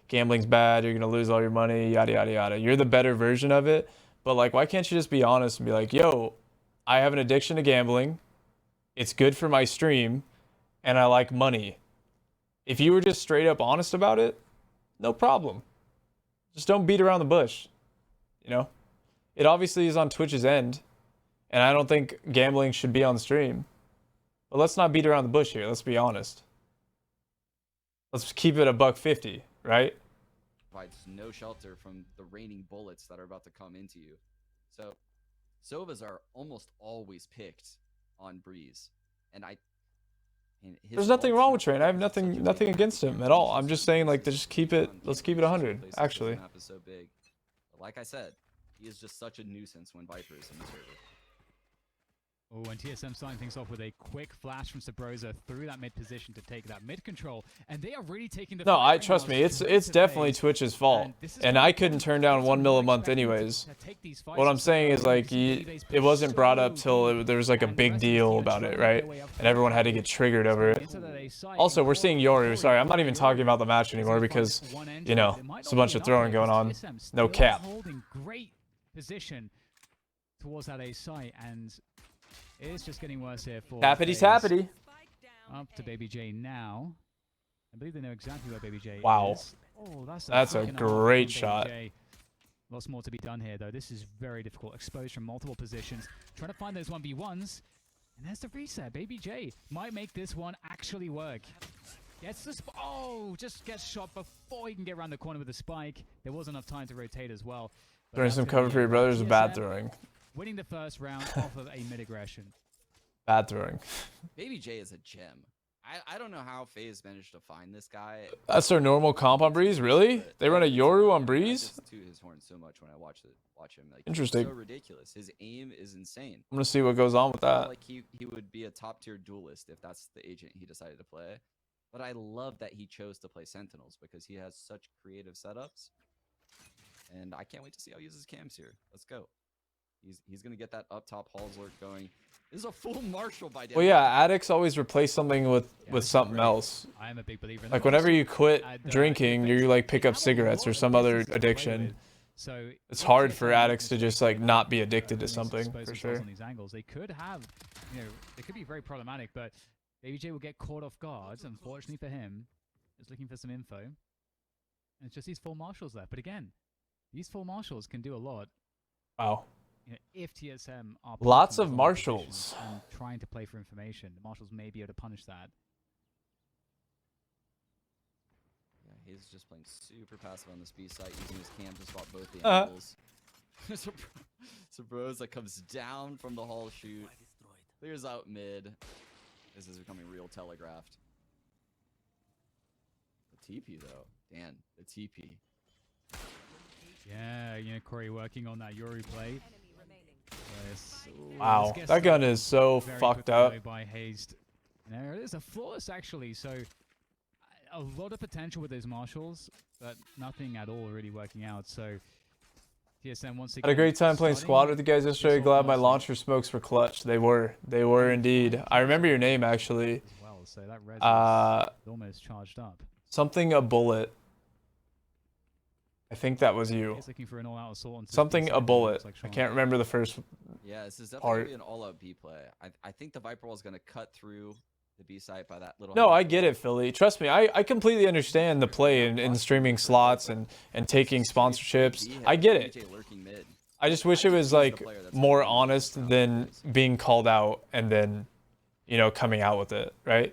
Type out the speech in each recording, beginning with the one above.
gambling's bad, you're gonna lose all your money, yada yada yada. You're the better version of it, but like, why can't you just be honest and be like, yo, I have an addiction to gambling, it's good for my stream, and I like money. If you were just straight up honest about it, no problem. Just don't beat around the bush, you know? It obviously is on Twitch's end, and I don't think gambling should be on the stream. But let's not beat around the bush here. Let's be honest. Let's keep it $150, right? Provides no shelter from the raining bullets that are about to come into you. So, Sovas are almost always picked on Breeze, and there's nothing wrong with Train. I have nothing against him at all. I'm just saying, like, to just keep it. Let's keep it 100. Actually. So big. But like I said, he is just such a nuisance when Viper is in the server. Oh, and TSM starting things off with a quick flash from Sabrosa through that mid position to take that mid control, and they are really taking the. No, trust me, it's definitely Twitch's fault, and I couldn't turn down 1 mil a month anyways. What I'm saying is, like, it wasn't brought up till there was like a big deal about it, right? And everyone had to get triggered over it. Also, we're seeing Yoru. Sorry, I'm not even talking about the match anymore because, you know, it's a bunch of throwing going on. No cap. Holding great position towards that A site, and it's just getting worse here for Tappity. Up to Baby J now. I believe they know exactly where Baby J is. Oh, that's a great shot. Lots more to be done here, though. This is very difficult. Exposed from multiple positions. Trying to find those 1v1s. And there's the reset. Baby J might make this one actually work. Gets the just gets shot before he can get around the corner with the spike. There was enough time to rotate as well. Throwing some cover for your brothers is bad throwing. Winning the first round off of a mid-aggression. Bad throwing. Baby J is a gem. I don't know how FaZe managed to find this guy. That's their normal comp on Breeze? Really? They run a Yoru on Breeze? I just toot his horn so much when I watch him. Like, interesting. It's so ridiculous. His aim is insane. I'm gonna see what goes on with that. Like he would be a top tier duelist if that's the agent he decided to play. But I love that he chose to play Sentinels because he has such creative setups. And I can't wait to see how he uses cams here. Let's go. He's gonna get that up top Halls lurk going. This is a full Marshall by Dan. Well, yeah, addicts always replace something with something else. I am a big believer in like whenever you quit drinking, you like pick up cigarettes or some other addiction. So it's hard for addicts to just like not be addicted to something for sure. On these angles, they could have, you know, they could be very problematic, but Baby J will get caught off guard. Unfortunately for him, is looking for some info. And it's just these full marshals left. But again, these full marshals can do a lot. Wow. You know, if TSM are lots of marshals and trying to play for information, the marshals may be able to punish that. Yeah, he's just playing super passive on this B site, using his cam to spot both the angles. Sabrosa comes down from the hall shoot, clears out mid. This is becoming real telegraphed. The TP though, Dan, the TP. Yeah, you know, Corey working on that Yoru play. Yes. Ooh, wow, that gun is so fucked up. By Hazed. You know, it is a flawless actually, so a lot of potential with those marshals, but nothing at all really working out. So TSM once again. Had a great time playing squad with you guys yesterday. Glad my launcher smokes were clutch. They were indeed. I remember your name actually. Well, so that res is almost charged up. Something a bullet. I think that was you. He's looking for an all-out assault. Something a bullet. Like I can't remember the first Yeah, this is definitely gonna be an all-out B play. I think the Viper wall is gonna cut through the B site by that little. No, I get it, Philly. Trust me, I completely understand the play in streaming slots and taking sponsorships. I get it. I just wish it was like more honest than being called out and then, you know, coming out with it, right?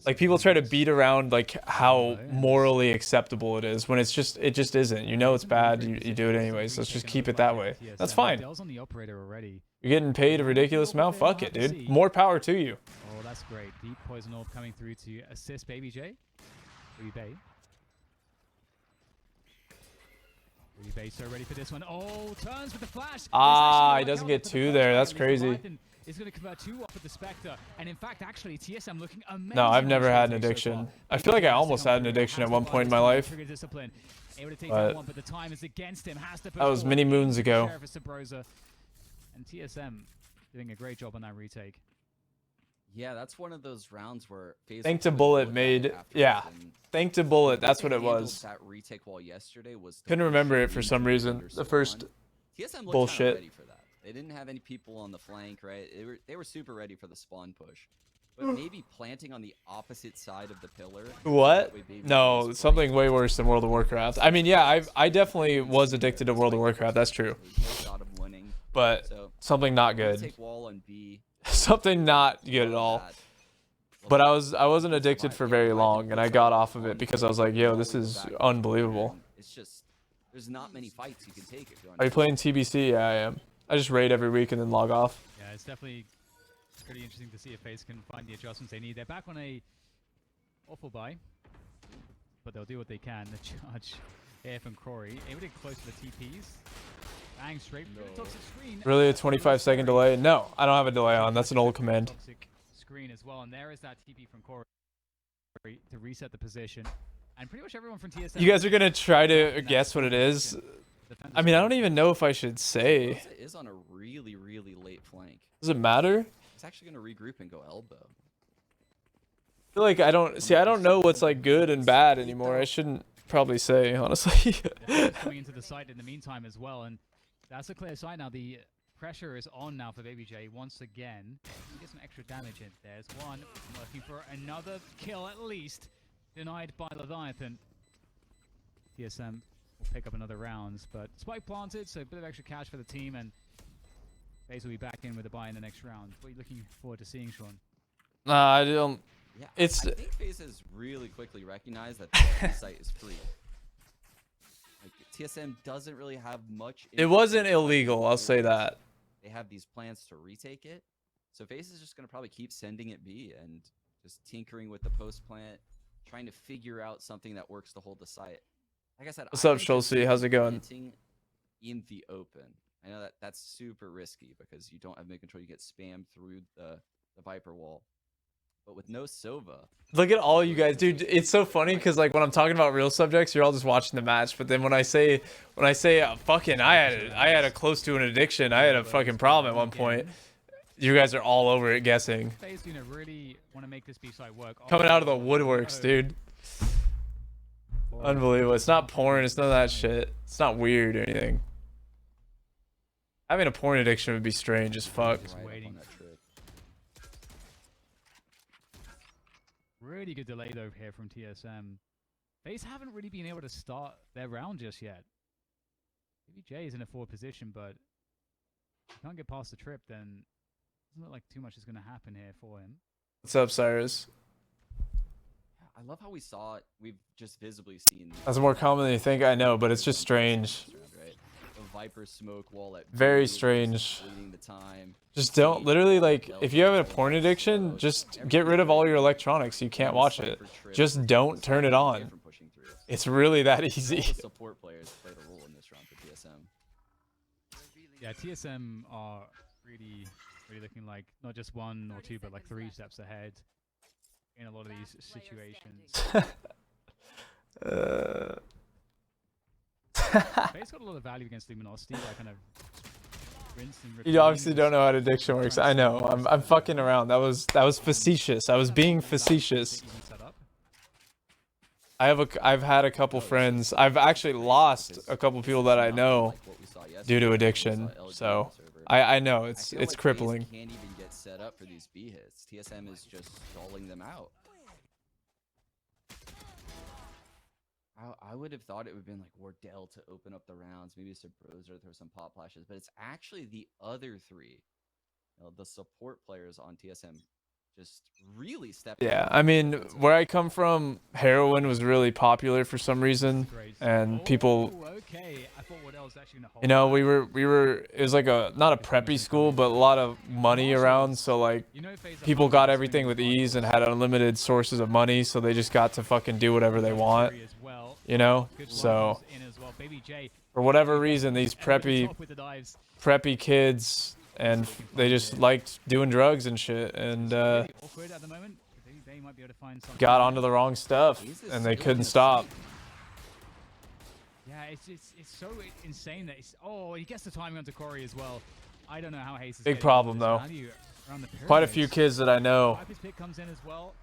Like people try to beat around like how morally acceptable it is when it just isn't. You know it's bad, you do it anyways. Let's just keep it that way. That's fine. You're getting paid a ridiculous amount. Fuck it, dude. More power to you. Oh, that's great. Deep poison orb coming through to assist Baby J. Baby Bay. Baby Bay so ready for this one. Oh, turns with the flash. Ah, he doesn't get two there. That's crazy. Is going to convert 2 off with the Spectre, and in fact, actually, TSM looking amazing. No, I've never had an addiction. I feel like I almost had an addiction at one point in my life. But the time is against him. That was many moons ago. And TSM doing a great job on that retake. Yeah, that's one of those rounds where FaZe Thank will to probably Bullet look at made it afterwards yeah. and Thank to Bullet, the way that's they what it handled was. That retake wall yesterday was to Couldn't push remember it for into some the reason. under The first spawn. TSM looked kind bullshit. of ready for that. They didn't have any people on the flank, right? They were super ready for the spawn push. But maybe planting on the opposite side of the pillar. What? that way Baby No, J's something right way worse than World of Warcraft. I mean, yeah, I definitely was there. addicted to It's World of like Warcraft. That's true. there's no shot of winning. But So something not good. retake wall on B. Something not good at Love all. that. But I wasn't addicted for very Yeah, long, and I got off of it because I was like, yo, this Always is back and unbelievable. forth, and it's just there's not many fights you can take if you're on Are you playing TBC? Yeah, I am. I just raid every week and then log off. Yeah, it's definitely pretty interesting to see if FaZe can find the adjustments they need. They're back on a awful buy, but they'll do what they can. The charge here from Corey, able to get close to the TPs. Bang, straight through the toxic screen. Really, a 25-second delay? No, I don't have a delay on. That's an old command. Toxic screen as well, and there is that TP from Corey to reset the position. And pretty much everyone from TSM. You guys are gonna try to guess what it is. I mean, I don't even know if I should say. It is on a really, really late flank. Does it matter? It's actually going to regroup and go elbow. I feel like I don't know what's like good and bad anymore. I shouldn't probably say, honestly. Coming into the site in the meantime as well, and that's a clear sign now. The pressure is on now for Baby J once again. Get some extra damage in. There's one looking for another kill at least. Denied by Leviathan. TSM will pick up another rounds, but spike planted, so a bit of extra cash for the team, and FaZe will be back in with a buy in the next round. What are you looking forward to seeing, Sean? Nah, I don't. Yeah, It's. I think FaZe has really quickly recognized that the site is free. Like, TSM doesn't really have much. It wasn't illegal, I'll say that. They have these plans to retake it, so FaZe is just gonna probably keep sending it B and just tinkering with the post plant, trying to figure out something that works to hold the site. Like I said, What's I up, think this Schulze? is How's it going? planting in the open. I know that that's super risky because you don't have mid control. You get spammed through the Viper wall. But with no Sova, Look at all you guys, dude. It's so funny because like when I'm talking about real subjects, you're all just watching the match. But then when I say fucking, I had a close to an addiction. I had a fucking problem at one point. You guys are all over it guessing. FaZe, you know, really want to make this B side work. Coming out of the woodworks, dude. Unbelievable. It's not porn. It's none of that shit. It's not weird or anything. Having a porn addiction would be strange as fuck. right up waiting. on that trip. Really good delay though here from TSM. FaZe haven't really been able to start their round just yet. Maybe Jay is in a forward position, but if he can't get past the trip, then it doesn't look like too much is going to happen here for him. What's up, Cyrus? I love how we saw it. We've just visibly seen. That's more common than you think. I know, but it's just strange. Right? The Viper smoke wall at Very B, strange. bleeding the time. Just don't, literally, like, if you have a porn addiction, just get rid of all your electronics. You can't watch it. Just don't turn it on. It's really that easy. All the support players played a role in this round for TSM. Yeah, TSM are really looking like not just one or two, but like 3 steps ahead in a lot of these situations. FaZe got a lot of value against Luminosity by kind of rinse and You obviously don't know how addiction works. I know. I'm fucking around. That was facetious. I was being facetious. I've had a couple friends. I've actually lost a couple people that I know due to addiction. So I know it's I feel like crippling. FaZe can't even get set up for these B hits. TSM is just stalling them out. I would have thought it would have been like Wardell to open up the rounds, maybe Sabrosa throw some pop flashes, but it's actually the other 3, the support players on TSM, just really stepped Yeah, up. I mean, where I come from, heroin was really popular for some reason, and people, okay. I thought Wardell was actually gonna hold you know, that. we were. It was like not a preppy school, but a lot of money around. So like, You know, FaZe are people probably got gonna everything swing with the ease and ball had unlimited sources of money, so they just got to fucking do whatever they want, as well. you know. Good So in as well. Baby J for whatever reason, these over the preppy top with the dives. kids, and they just liked doing drugs and shit, and Really awkward at the moment. They might be able to find something. got onto the wrong stuff, and they couldn't stop. Yeah, it's so insane that it's. Oh, he gets the timing onto Corey as well. I don't know how Hayes is Big getting problem, this. though. How do you around the Quite a few pyramids. kids that I know. Viper's pick comes in as well.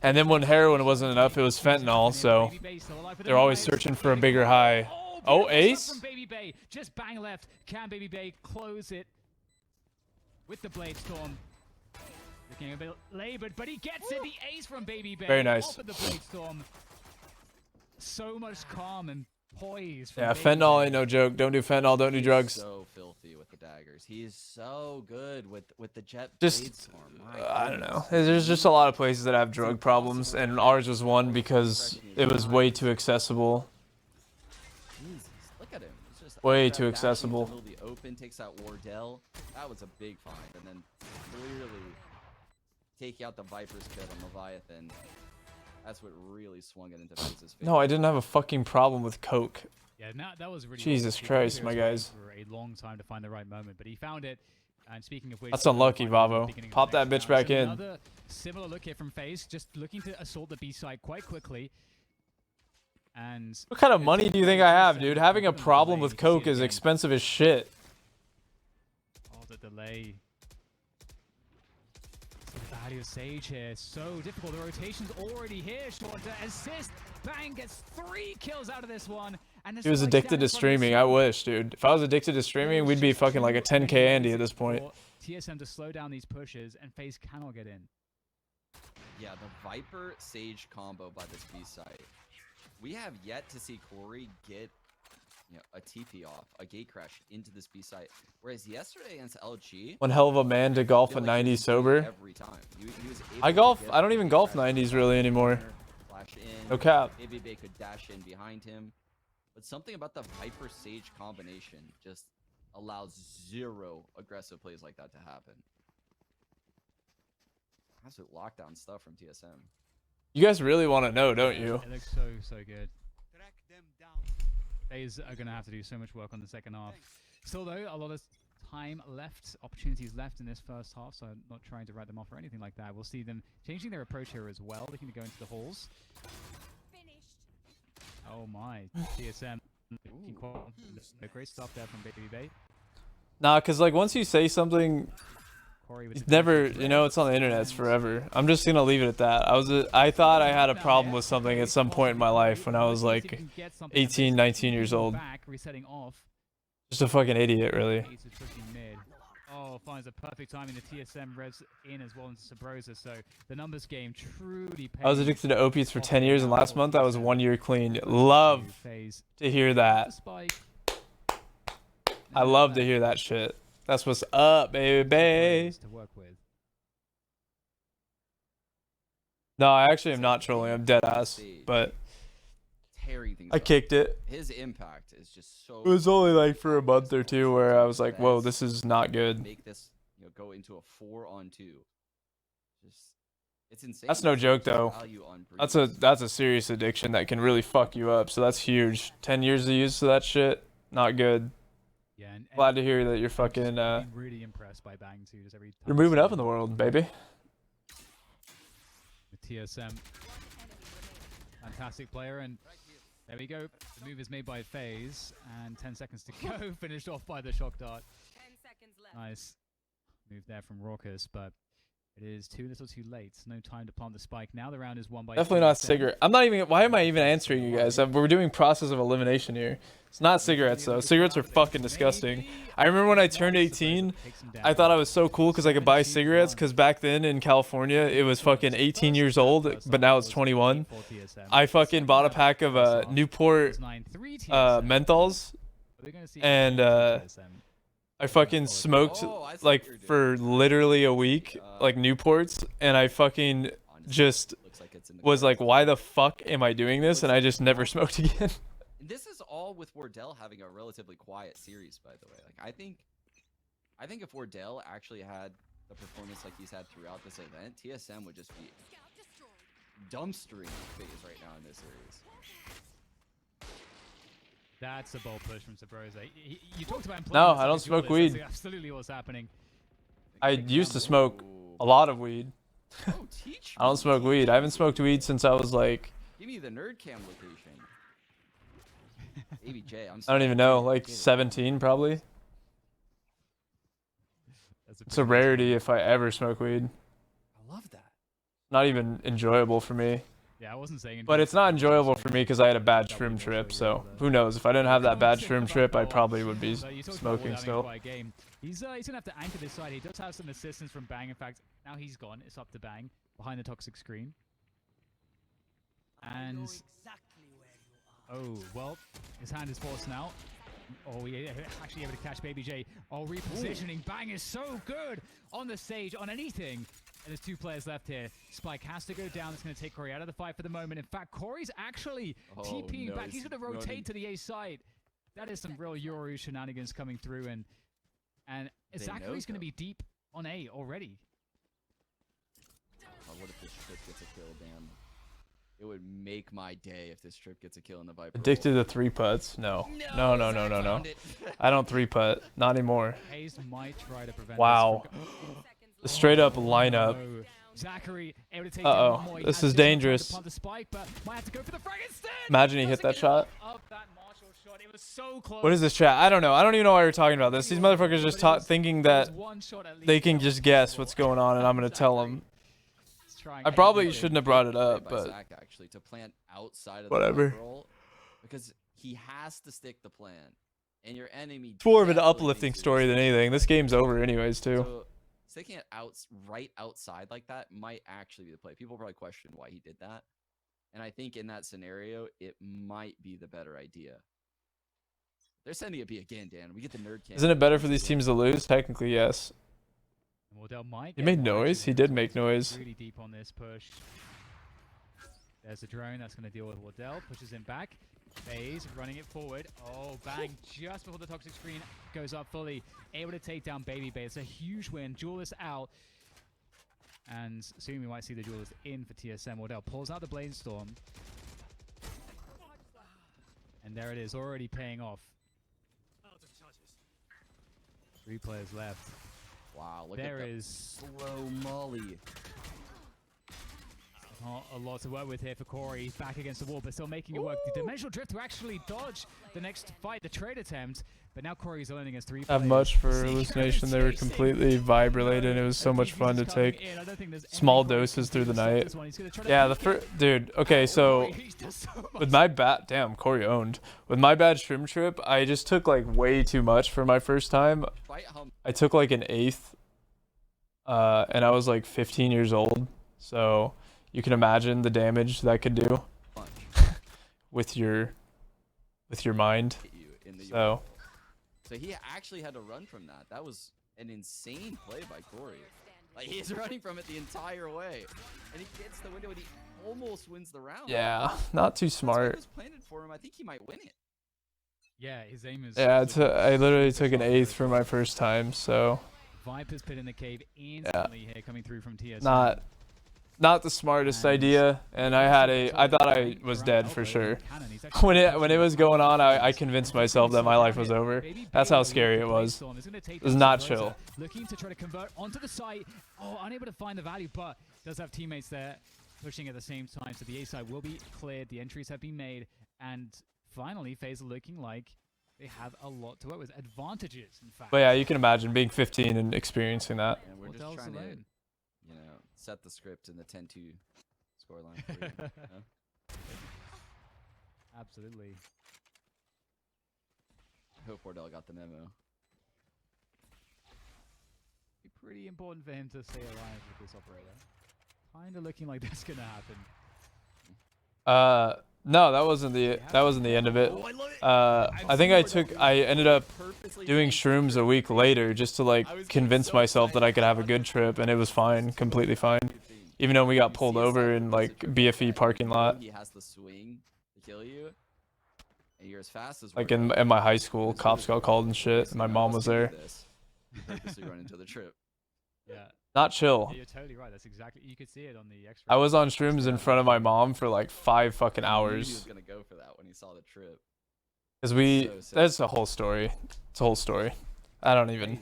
And then when heroin wasn't enough, it was fentanyl. So they're always searching for a bigger high. Oh, ace? From Baby Bay. Just bang left. Can Baby Bay close it with the Blade Storm? Looking a bit labored, but he gets it. The ace from Baby Bay. Very nice. Off of the Blade Storm. So much calm and poise. From Yeah, Baby fentanyl Bay. ain't no joke. Don't do fentanyl. Don't do drugs. So filthy with the daggers. He is so good with the jet Just, blade storm. I don't know. There's just a lot of places that have drug problems, and ours was one because it was way too accessible. Jesus, look at him. It's just Way that too dashing accessible. into the middle of the open, takes out Wardell. That was a big find, and then clearly taking out the Viper's kit on Leviathan. That's what really swung it into FaZe's favor. No, I didn't have a fucking problem with coke. Yeah, that was really Jesus well. Christ, He my was guys. waiting for a long time to find the right moment, but he found it. And speaking of which, That's unlucky, Vavo. Pop that bitch back in. Another similar look here from FaZe, just looking to assault the B side quite quickly. And What kind of money do you think I have, dude? Having a problem with coke is expensive as shit. Oh, the delay. The value of Sage here, so difficult. The rotation's already here. Short assist. Bang gets 3 kills out of this one. And He was addicted to streaming. I wish, dude. If I was addicted to streaming, we'd be fucking like a 10K Andy at this point. TSM to slow down these pushes, and FaZe cannot get in. Yeah, the Viper Sage combo by this B site. We have yet to see Corey get a TP off, a gate crash into this B site. Whereas yesterday against LG, One hell of a man to golf a 90 sober. every time. He was able I to golf. get I don't even golf crash 90s really anymore. flash in. No cap. Maybe they could dash in behind him. But something about the Viper Sage combination just allows zero aggressive plays like that to happen. Absolute lockdown stuff from TSM. You guys really want to know, don't you? It looks so good. FaZe are going to have to do so much work on the second half. Still though, a lot of time left, opportunities left in this first half, so I'm not trying to write them off or anything like that. We'll see them changing their approach here as well, looking to go into the halls. Oh my, TSM. Great stuff there from Baby Bay. Nah, cause like once you say something, Corey with it's the never, finish. you know, it's on the internet. It's forever. I'm just gonna leave it at that. I thought I had a problem with something at some point in my life when I was like 18, 19 years old. Back, resetting off. Just a fucking idiot, really. Ace is pushing mid. Oh, finds a perfect timing. The TSM revs in as well into Sabrosa, so the numbers game truly pays. I was addicted to opiates for 10 years, and last month I was 1 year clean. Love to hear that. I love to hear that shit. That's what's up, baby. To work with. No, I actually am not trolling. I'm dead ass. But Tearing things I up. kicked it. His impact is just so. It was only like for a month or two where I was like, whoa, this is not good. Make this go into a 4-on-2. Just it's insane. That's no joke, though. Value on That's a serious addiction that can really fuck you up. So that's huge. 10 years of use of that shit, not good. Yeah, and Glad to hear that you're fucking I'm really impressed by Bang too. Just every time you're moving up in the world, baby. with TSM. Fantastic player, and there we go. The move is made by FaZe, and 10 seconds to go. Finished off by the shock dart. 10 seconds left. Nice move there from Raucus, but it is too little too late. No time to plant the spike. Now the round is won by Definitely not TSM. cigarette. I'm not even. Why am I even answering you guys? We're doing process of elimination here. It's not cigarettes though. Cigarettes are fucking disgusting. I remember when I turned 18, I thought I was so cool because I could buy cigarettes. Because back then in California, it was fucking 18 years old, but now it's 21. I fucking bought a pack of Newport menthols, and I fucking smoked like for literally a week, like Newports, and I fucking just was like, why the fuck am I doing this? And I just never smoked again. This is all with Wardell having a relatively quiet series, by the way. Like I think if Wardell actually had the performance like he's had throughout this event, TSM would just be dumpstering FaZe right now in this series. That's a bold push from Sabrosa. You talked about him No, playing I don't as a smoke duelist. weed. That's absolutely what's happening. I used to smoke a lot of weed. Oh, teach I don't me. smoke weed. I haven't smoked weed since I was like, Give me the nerd cam location. Baby J, I'm I don't even know, like Get it. 17 probably. It's a rarity if I ever smoke weed. I love that. Not even enjoyable for me. Yeah, I wasn't saying. But it's not enjoyable for me because I had a bad shroom trip. So who knows? If I didn't have that bad shroom trip, I probably would be smoking still. He's gonna have to anchor this side. He does have some assistance from Bang. In fact, now he's gone. It's up to Bang behind the toxic screen. And oh well, his hand is forced now. Oh, he actually able to catch Baby J. Oh, repositioning. Ooh. Bang is so good on the stage, on anything. And there's 2 players left here. Spike has to go down. It's going to take Corey out of the fight for the moment. In fact, Corey's actually TPing back. He's going to rotate to the A side. That is some real Yoru shenanigans coming through. And Zachary's going to be deep on A already. Oh, what if this trip gets a kill, damn. It would make my day if this trip gets a kill in the Viper. Addicted to 3 putts? No. No. I don't 3 putt. Not anymore. FaZe might try to prevent wow. The straight up lineup. Zachary able to take down one more. This is dangerous. Spike, but might have to go for the frag instead. Imagine he hit that shot. It was so close. What is this chat? I don't know. I don't even know why we're talking about this. These motherfuckers just thinking that they can just guess what's going on, and I'm gonna tell them. I probably shouldn't have brought it up, but Zach actually to plant outside of whatever. The roll because he has to stick the plan, and your enemy. It's more of an uplifting story than anything. This game's over anyways, too. So, sticking it right outside like that might actually be the play. People probably question why he did that, and I think in that scenario, it might be the better idea. They're sending it B again, Dan. We get the nerd cam. Isn't it better for these teams to lose? Technically, yes. He made noise. He did make noise. Really deep on this push. There's a drone that's going to deal with Wardell. Pushes him back. FaZe running it forward. Oh, Bang just before the toxic screen goes up fully. Able to take down Baby Bay. It's a huge win. Duelist out. And soon we might see the Duelist in for TSM. Wardell pulls out the Bladestorm. And there it is, already paying off. 3 players left. Wow, look there at is slow molly. Not a lot to work with here for Corey. He's back against the wall, but still making it work. The Dimensional Drift to actually dodge the next fight, the trade attempt. But now Corey's only against 3 players. Have much for hallucination. They were completely vibrated. It was so much fun to take small doses through the night. Yeah, the first dude. Okay, so with my damn, Corey owned. With my bad shroom trip, I just took like way too much for my first time. I took like an 1/8, and I was like 15 years old. So you can imagine the damage that could do with your mind. So he actually had to run from that. That was an insane play by Corey. Like, he's running from it the entire way. And he gets the window and he almost wins the round. Yeah, not too smart. If it was planted for him, I think he might win it. Yeah, his aim is... Yeah, I literally took an 1/8 for my first time, so... Viper's pit in the cave instantly here coming through from TSM. Not the smartest idea, and I thought I was dead for sure. When it was going on, I convinced myself that my life was over. That's how scary it was. It was not chill. Looking to try to convert onto the site. Oh, unable to find the value, but does have teammates there pushing at the same time. So the A side will be cleared. The entries have been made, and finally, FaZe looking like they have a lot to work with. Advantages, in fact. But yeah, you can imagine being 15 and experiencing that. And we're just trying to, set the script in the 10-2 scoreline for you. Yeah? Absolutely. I hope Wardell got the memo. Be pretty important for him to stay alive with this operator. Kind of looking like that's gonna happen. No, that wasn't the end of it. I think I ended up doing shrooms a week later just to like convince myself that I could have a good trip, and it was fine, completely fine. Even though we got pulled over in like BFE parking lot. He has the swing to kill you, and you're as fast as like in my high school, cops got called and shit. And my mom was there. Purposely run into the trip. Yeah. Not chill. Yeah, you're totally right. That's exactly. You could see it on the X-ray. I was on shrooms in front of my mom for like 5 fucking hours. He was gonna go for that when he saw the trip. Cause that's a whole story. It's a whole story. I don't even.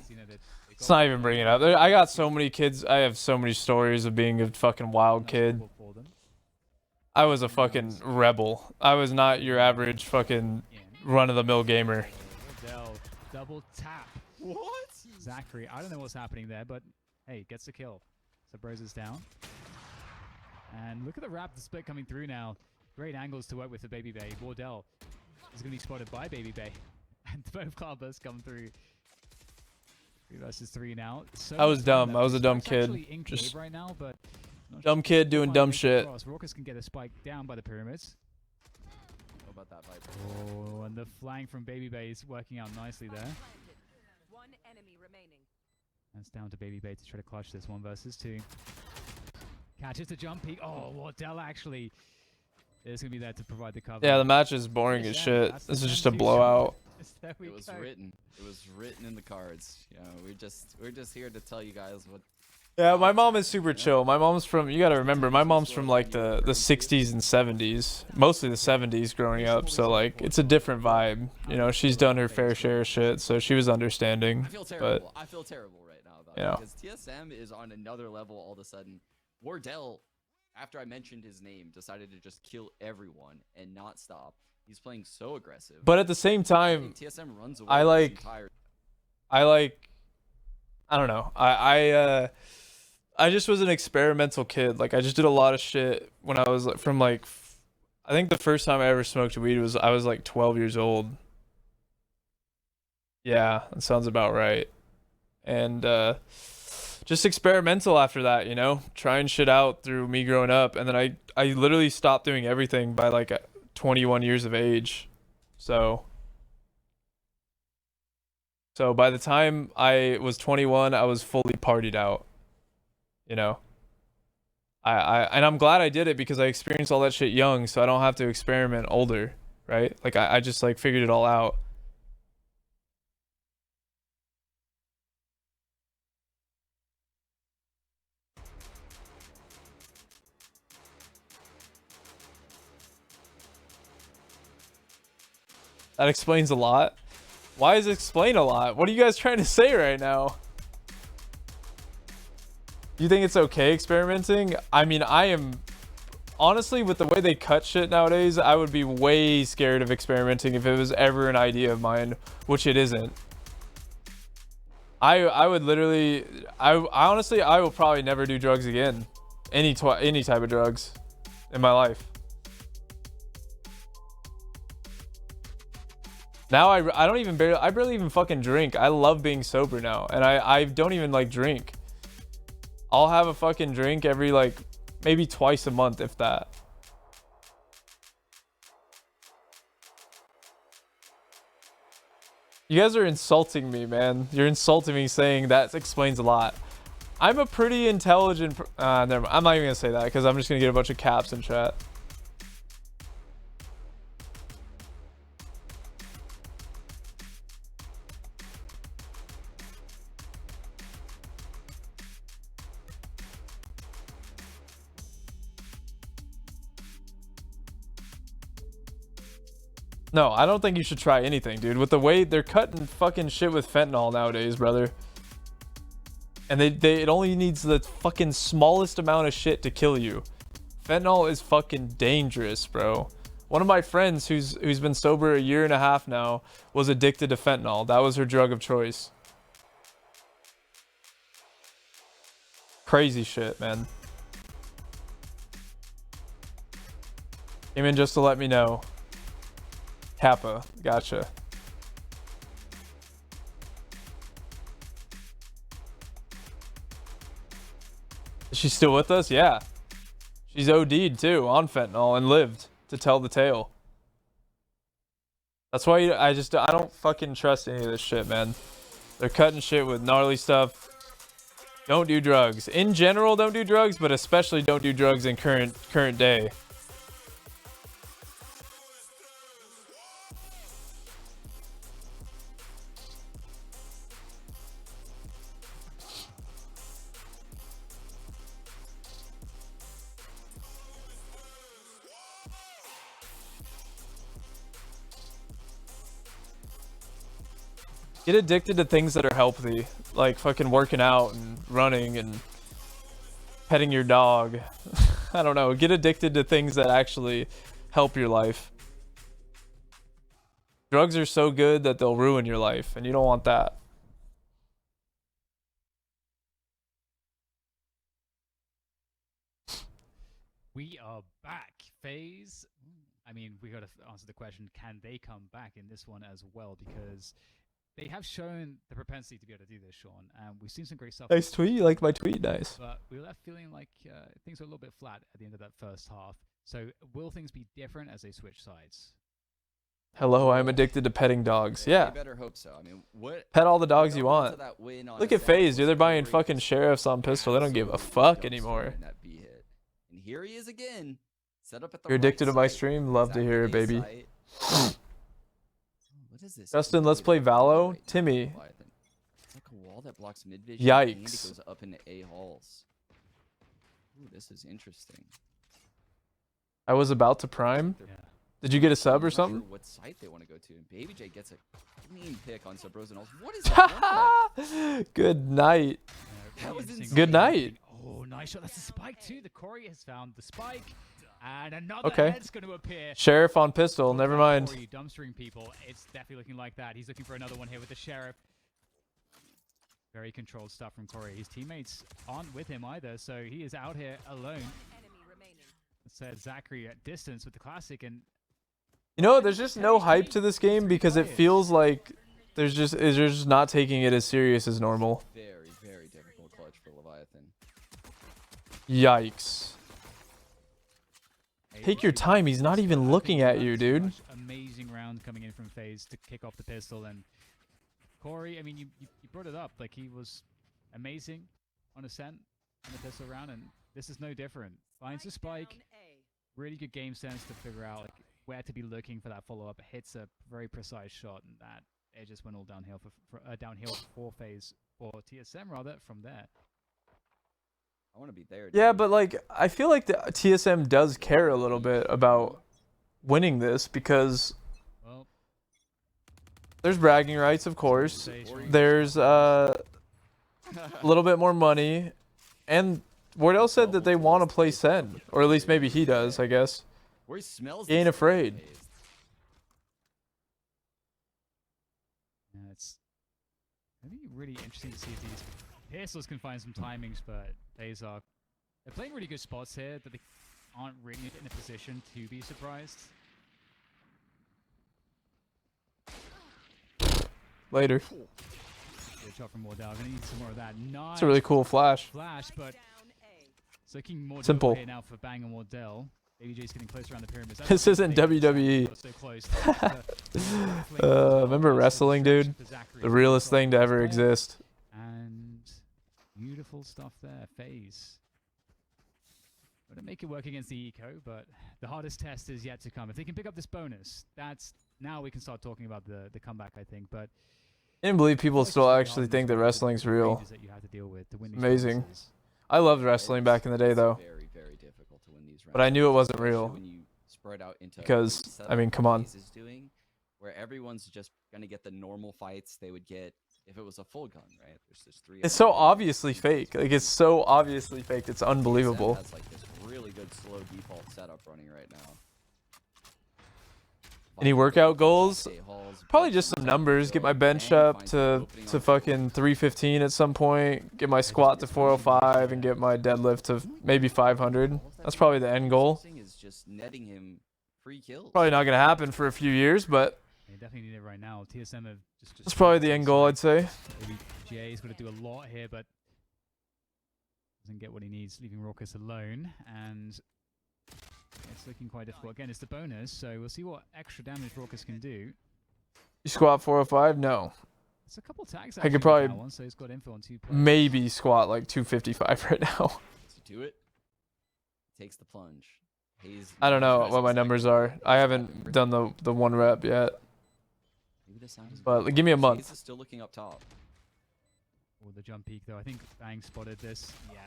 Let's not even bring it up. I got so many kids. I have so many stories of being a fucking wild kid. I was a fucking rebel. I was not your average fucking run-of-the-mill gamer. Double tap. What? Zachary, I don't know what's happening there, but hey, gets the kill. So Bros is down. And look at the Raptor split coming through now. Great angles to work with the Baby Bay. Wardell is going to be spotted by Baby Bay. And both Cloudbursts come through. 3 versus 3 now. So I was dumb. I was a dumb Spike's kid. actually in Just cave right now, but not dumb sure kid doing if dumb they can shit. cross. Raucous can get a spike down by the pyramids. What about that Viper? Oh, and the flank from Baby Bay is working out nicely there. One enemy remaining. That's down to Baby Bay to try to clutch this 1 versus 2. Catches the jump peek. Oh, Wardell actually is going to be there to provide the cover. Yeah, the match is boring as shit. This is just a blowout. There we It was go. written. It was written in the cards. You know, we're just here to tell you guys what. Yeah, my mom is super chill. My mom's from, you gotta remember, my mom's from like the 60s and 70s. Mostly the 70s growing up, so like, it's a different vibe. You know, she's done her fair share of shit, so she was understanding. I feel terrible. But, I feel terrible right now about Yeah. it because TSM is on another level all of a sudden. Wardell, after I mentioned his name, decided to just kill everyone and not stop. He's playing so aggressive. but at the same I time, think TSM runs away I with like- this entire. I don't know. I just was an experimental kid. Like, I just did a lot of shit when I was from like, I think the first time I ever smoked weed was, I was like 12 years old. Yeah, that sounds about right. And just experimental after that, you know, trying shit out through me growing up. And then I literally stopped doing everything by like 21 years of age. So by the time I was 21, I was fully partied out. You know, and I'm glad I did it because I experienced all that shit young, so I don't have to experiment older, right? Like I just like figured it all out. That explains a lot. Why does it explain a lot? What are you guys trying to say right now? You think it's okay experimenting? I mean, I am honestly, with the way they cut shit nowadays, I would be way scared of experimenting if it was ever an idea of mine, which it isn't. I would literally, I honestly, I will probably never do drugs again. Any type of drugs in my life. Now I don't even I barely even fucking drink. I love being sober now, and I don't even like drink. I'll have a fucking drink every like maybe twice a month, if that. You guys are insulting me, man. You're insulting me saying that explains a lot. I'm a pretty intelligent never mind. I'm not even gonna say that because I'm just gonna get a bunch of caps in chat. No, I don't think you should try anything, dude. With the way they're cutting fucking shit with fentanyl nowadays, brother. And it only needs the fucking smallest amount of shit to kill you. Fentanyl is fucking dangerous, bro. One of my friends who's been sober a year and a half now was addicted to fentanyl. That was her drug of choice. Crazy shit, man. Came in just to let me know. Kappa, gotcha. Is she still with us? Yeah. She's OD'd too on fentanyl and lived to tell the tale. That's why I don't fucking trust any of this shit, man. They're cutting shit with gnarly stuff. Don't do drugs. In general, don't do drugs, but especially don't do drugs in current day. Get addicted to things that are healthy, like fucking working out and running and petting your dog. I don't know. Get addicted to things that actually help your life. Drugs are so good that they'll ruin your life, and you don't want that. We are back. FaZe. I mean, we got to answer the question: can they come back in this one as well? Because they have shown the propensity to be able to do this, Sean. And we've seen some great stuff. Nice tweet. You liked my tweet. Nice. But we were left feeling like things were a little bit flat at the end of that first half. So will things be different as they switch sides? Hello, I'm addicted to petting dogs. You Yeah. better hope so. I mean, what? Pet all the dogs you going want. into that win on Look a at set FaZe, dude. was They're buying very fucking sheriffs on pistol. They don't give a absolutely fuck dumpster anymore. in that B hit. And here he is again. Set up at the You're addicted to my site, stream? Love to exactly hear it, A baby. site. Oh, what is this? Justin, let's play Valo. Timmy. It's like a wall that blocks mid vision. And it Yikes. goes up into A halls. Ooh, this is interesting. I was about to prime. Yeah. Did you get a sub I'm or not sure something? what site they want to go to. And Baby J gets a clean pick on Sub Rosenals. What is that? Good night. That was interesting. insane. Good night. Oh, nice shot. That's a spike too. The Corey has found the spike. And another Okay. head's going to appear. Sheriff on pistol. Never mind. Corey dumpstering people. It's definitely looking like that. He's looking for another one here with the Sheriff. Very controlled stuff from Corey. His teammates aren't with him either, so he is out here alone. Enemy remaining. Said Zachary at distance with the classic, and You know, there's just no hype to this game because it feels like they're just not taking it as serious as normal. Very, very difficult clutch for Leviathan. Yikes. Take your time. He's not even looking at you, dude. Amazing round coming in from FaZe to kick off the pistol, and Corey, I mean, you brought it up, like he was amazing on Ascent in the pistol round, and this is no different. Finds a spike, Down A. really good game sense to figure out like where to be looking for that follow-up. Hits a very precise shot, and that it just went all downhill for FaZe, for TSM rather, from there. I want to be there. Yeah, dude. but like I feel like the TSM does care a little bit about winning this because Well, there's bragging rights, of course. There's a little bit more money, and Wardell said that they want to play Sen, or at least maybe he does, I guess. Where he smells. He ain't this afraid. taste. yeah, it's gonna be really interesting to see if these pistols can find some timings, but FaZe are they're playing really good spots here that they aren't really in a position to be surprised. Later. Good shot from Wardell. Gonna need some more of that. Nice. It's a really cool flash. flash, but Down A. it's looking more Simple. doable here now for Bang and Wardell. ABJ's getting closer around the pyramids. That's This what isn't FaZe WWE. got so close. Remember wrestling, dude? The realest thing to ever exist. And beautiful stuff there, FaZe. Gonna make it work against the eco, but the hardest test is yet to come. If they can pick up this bonus, that's now we can start talking about the comeback, I think. But I can't believe people it's still very actually hard think that with the wrestling's real. ranges that you have to deal with to win these Amazing. bonuses. I loved wrestling back in the day, It's though. Very, very difficult to win these rounds. But I knew it wasn't especially real. When you spread out into Because, the I mean, setup come that on. FaZe is doing, where everyone's just gonna get the normal fights they would get if it was a full gun, right? There's just three. It's so obviously fake. Like, it's so obviously fake. It's unbelievable. Has like this really good slow default setup running right now. Any workout goals? Halls, Probably bench just some press, numbers. Get my bench bang, up finds an to opening on fucking 315 at some point. Get my squat to 405 and get my deadlift to maybe 500. That's probably the end goal. Is just netting him free kills. Probably not gonna happen for a few years, but They definitely need it right now. TSM have just that's probably the end goal, I'd say. Maybe Jay's going to do a lot here, but doesn't get what he needs, leaving Raucus alone. And it's looking quite difficult. Again, it's the bonus, so we'll see what extra damage Raucus can do. You squat 405? No. It's a couple tags. I could actually on probably that one, so he's got info on 2 players. Maybe squat like 255 right now. To do it, takes the plunge. Hayes I don't know tries what to my stack numbers it up, are. but I it's haven't not done the one rep yet. Maybe the sound is But good. give me a Hayes month. is still looking up top. Or the jump peak, though. I think Bang spotted this. Yeah.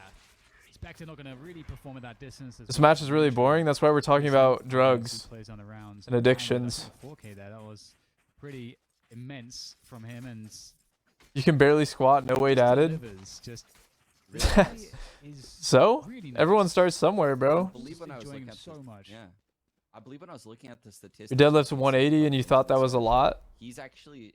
Spectre not going to really perform at that distance. This match is really boring. That's why we're talking about drugs Plays on the rounds. and addictions. 4K there. That was pretty immense from him, and You can barely squat, no weight added. delivers. Just Really really is So really nice. everyone starts somewhere, bro. I believe when I was enjoying looking him at so the, much. Yeah, I believe when I was looking at the statistics. Your deadlift's 180 and you thought that was a lot. He's actually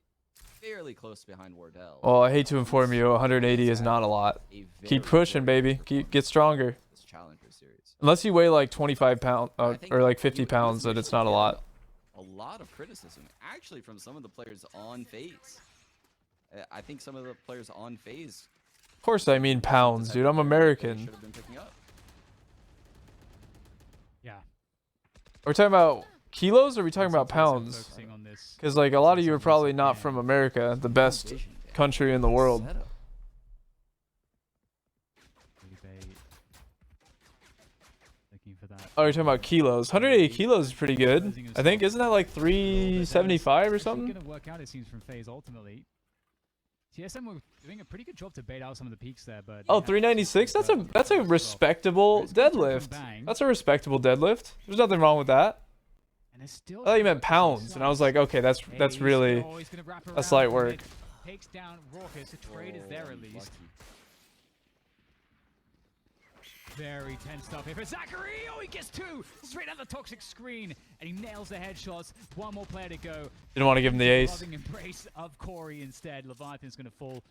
fairly close behind Wardell. Well, I hate to inform you, 180 is not a lot. A Keep very, pushing, very baby. good Get stronger. this Challenger series. Unless you weigh like 25 pounds I think or like he 50 was pounds, then it's initially not a getting lot. A lot of criticism, actually, from some of the players on FaZe. I think some of the players on FaZe. Of course, I mean pounds, dude. I'm American. Should have been picking up. Yeah. Are we talking about kilos or are we talking about TSM pounds? focusing on this. Because like a lot of you are TSM probably once not again. from America, the No best vision, Dan. country in the world. Setup. Looking for that. Oh, you're talking about kilos. 180 kilos is pretty good. I think, isn't that like 375 or something? It's going to work out, it seems, from FaZe ultimately. TSM were doing a pretty good job to bait out some of the peaks there, but Oh, 396? That's a respectable deadlift. That's a respectable deadlift. There's nothing wrong with that. And it's still I thought you meant pounds, and I was like, okay, that's really a slight work. Takes down Raucus. The trade is there at least. Lucky. Very tense stuff here for Zachary. Oh, he gets two straight out the toxic screen, and he nails the headshots. One more player to go. Didn't want to give him the ace. Loving embrace of Corey instead. Leviathan's going to fall,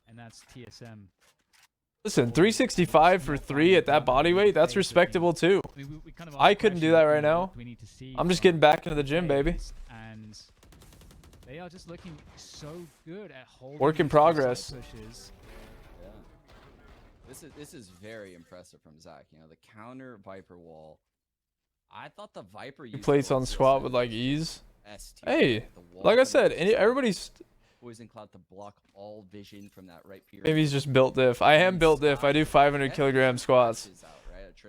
and that's TSM. Listen, 365 for 3 at that body weight, that's respectable too. I mean, we kind of I asked the couldn't do question, that right now. what do we need to see I'm just from getting back into the gym, baby. FaZe, and they are just looking so good at holding Work in these progress. side pushes. Yeah. This is very impressive from Zach. You know, the counter Viper wall. I thought the Viper used Plates on squat with like ease. S2, Hey, the wall like I from said, the everybody's Poison Cloud to block all vision from that right period. maybe he's just built diff. I am built diff. I do 500 kilogram squats.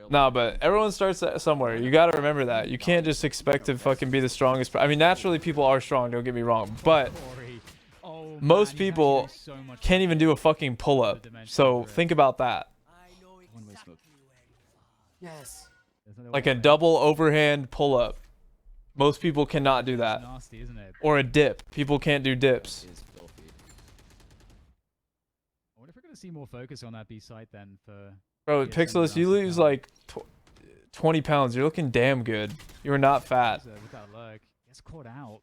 No, but everyone starts somewhere. You got to remember that. You can't just expect to fucking be the strongest. I mean, naturally people are strong, don't get me wrong, but Corey. Oh, man, most he's people actually doing so much can't even do a fucking pull-up. So think about that. One-way smoke. Yes. Like a double overhand pull-up. Most people cannot do that. Nasty, isn't it? Or a dip. People can't do dips. Is filthy. I wonder if we're going to see more focus on that B site then for... Bro, TSM Pixelus, you bouncing lose down. like 20 pounds. You're looking damn good. You are not fat. With that look, gets caught out.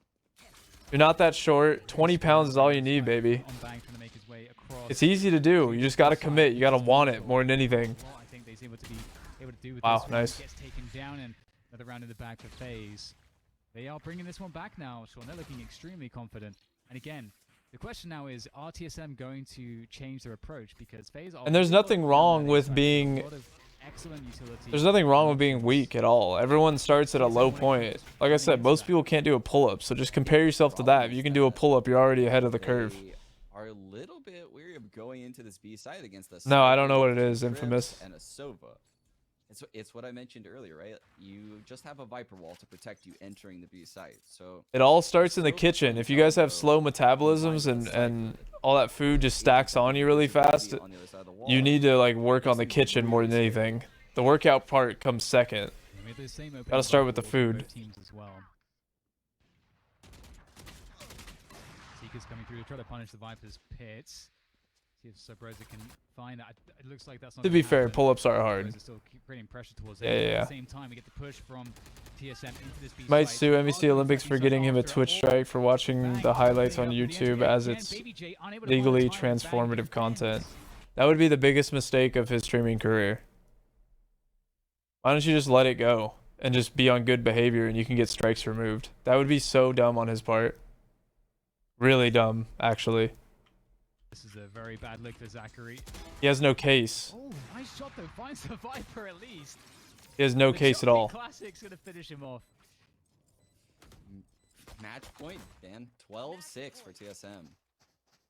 You're not that short. 20 pounds is all you need, baby. On bank trying to make his way across. It's easy to do. You just got to commit. You got to want it more than anything. What I think they're able to do with Wow, this one. nice. Gets taken down, and another round in the back for FaZe. They are bringing this one back now, Sean. They're looking extremely confident. And again, the question now is, are TSM going to change their approach? Because FaZe are... And there's nothing wrong with being... Excellent utility. There's nothing wrong with being weak at all. Everyone starts at a low point. Like I said, most people can't do a pull-up, so just compare yourself to that. If you can do a pull-up, you're already ahead of the curve. They are a little bit weary of going into this B side against the No, I don't know what it Cypher, is, Drift, Infamous. and a Sova. It's what I mentioned earlier, right? You just have a Viper wall to protect you entering the B site. So It all starts in the kitchen. If you guys have slow metabolisms and all that food just stacks on you really fast, on the other side of the wall, you need to like work on the kitchen more than anything. The workout part comes second. Gotta start with the food. Teams as well. Seeker's coming through to try to punish the Vipers' pits. See if Sobroza can find that. It looks like that's not To gonna be fair, happen. pull-ups are hard. Sobroza still creating pressure towards Yeah, it. yeah, yeah. At the same time, we get the push from TSM into this B Might site. sue NBC Rather Olympics than for attacking getting him a after Twitch all, strike for watching bang, the highlights on putting it up with the YouTube end as again. it's Baby J unable to find legally the time, bang, transformative defense. content. That would be the biggest mistake of his streaming career. Why don't you just let it go and just be on good behavior and you can get strikes removed? That would be so dumb on his part. Really dumb, actually. This is a very bad look for Zachary. He has no case. Oh, nice shot though. Finds the Viper at least. He has no The case at Jockey all. Classic's gonna finish him off. match point, Dan. 12-6 for TSM.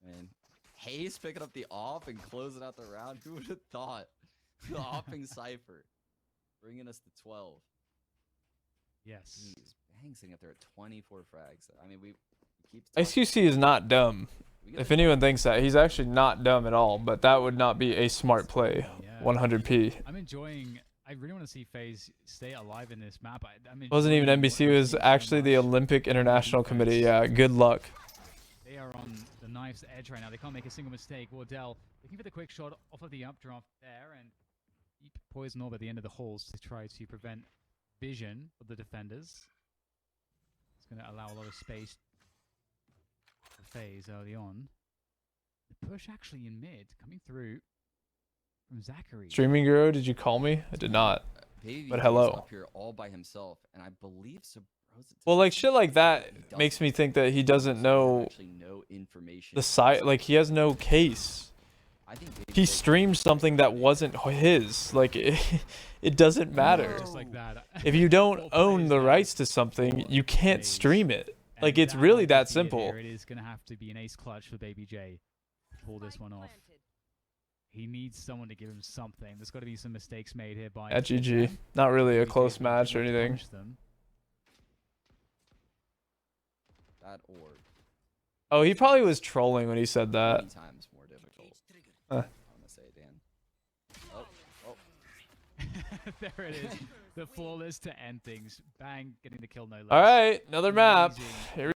And Hayes picking up the off and closing out the round. Who would have thought? The offing Cypher. Bringing us to 12. Yes. Jeez, Bang sitting up there at 24 frags. I mean, we keep... XQC is not dumb. If anyone thinks that, he's actually not dumb at all, but that would not be a smart play. Yeah. 100p. I'm enjoying... I really want to see FaZe stay alive in this map. I'm Wasn't even enjoying NBC, what it I'm was seeing so actually the much. Olympic International Committee. Yeah, good luck. They are on the knife's edge right now. They can't make a single mistake. Wardell looking for the quick shot off of the updraft there and deep poison orb at the end of the halls to try to prevent vision of the defenders. It's going to allow a lot of space for FaZe early on. The push actually in mid coming through from Zachary. Streaming Guru, did you call me? I did not. Baby But is hello. up here all by himself, and I believe Well, like shit like that doesn't. makes me think that he doesn't There's know actually no information the side. Like he has no case. I think Baby He J streamed something that wasn't his. Like it doesn't matter. Just like that. If you don't 4 own players the down rights to for something, you can't FaZe. stream it. Like And it's really like that to see it simple. here, it is going to have to be an ace clutch for Baby J to pull this one off. Planted. He needs someone to give him something. There's got to be some mistakes made here by At GG. TSM. Not really a BJ close did match or not anything. punish them. that orb Oh, he probably was trolling when he said that. 20 times more difficult. Huh. I'm gonna say, Dan. Oh, There it is. The flawless to end things. Bang, getting the kill no less. All right, another map. Amazing. Here we